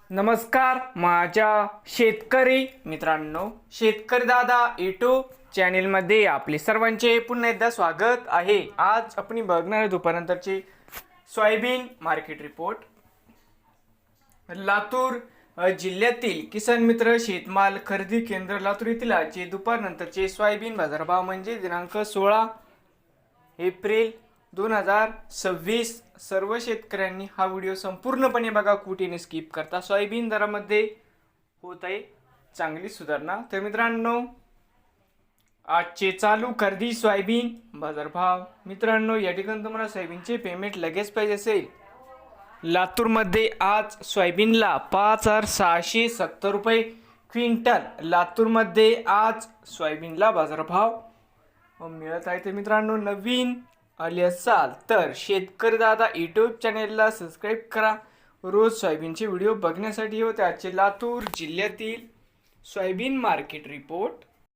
नमस्कार माझ्या शेतकरी मित्रांनो, शेतकरी दादा यूट्यूब चॅनेलमध्ये आपले सर्वांचे पुन्हा एकदा स्वागत आहे। आज आपण बघणार आहे दुपारनंतरचे सोयाबीन मार्केट रिपोर्ट। लातूर जिल्ह्यातील किसान मित्र शेतमाल खरेदी केंद्र लातूर येथील आजचे दुपारनंतरचे सोयाबीन बाजारभाव म्हणजे दिनांक 16 एप्रिल 2026। सर्व शेतकऱ्यांनी हा व्हिडिओ संपूर्णपणे बघा, कुठेही स्किप करता। सोयाबीन दरामध्ये होत आहे चांगली सुधारणा। तर मित्रांनो, आजचे चालू खरेदी सोयाबीन बाजारभाव मित्रांनो, या ठिकाणी तुम्हाला सोयाबीनचे पेमेंट लगेच पाहिजे असेल, लातूरमध्ये आज सोयाबीनला 5670 रुपये क्विंटल लातूरमध्ये आज सोयाबीनला बाजारभाव मिळत आहे। तर मित्रांनो, नवीन आले असाल तर शेतकरी दादा यूट्यूब चॅनेलला सबस्क्राईब करा, रोज सोयाबीनचे व्हिडिओ बघण्यासाठी होते। आजचे लातूर जिल्ह्यातील सोयाबीन मार्केट रिपोर्ट।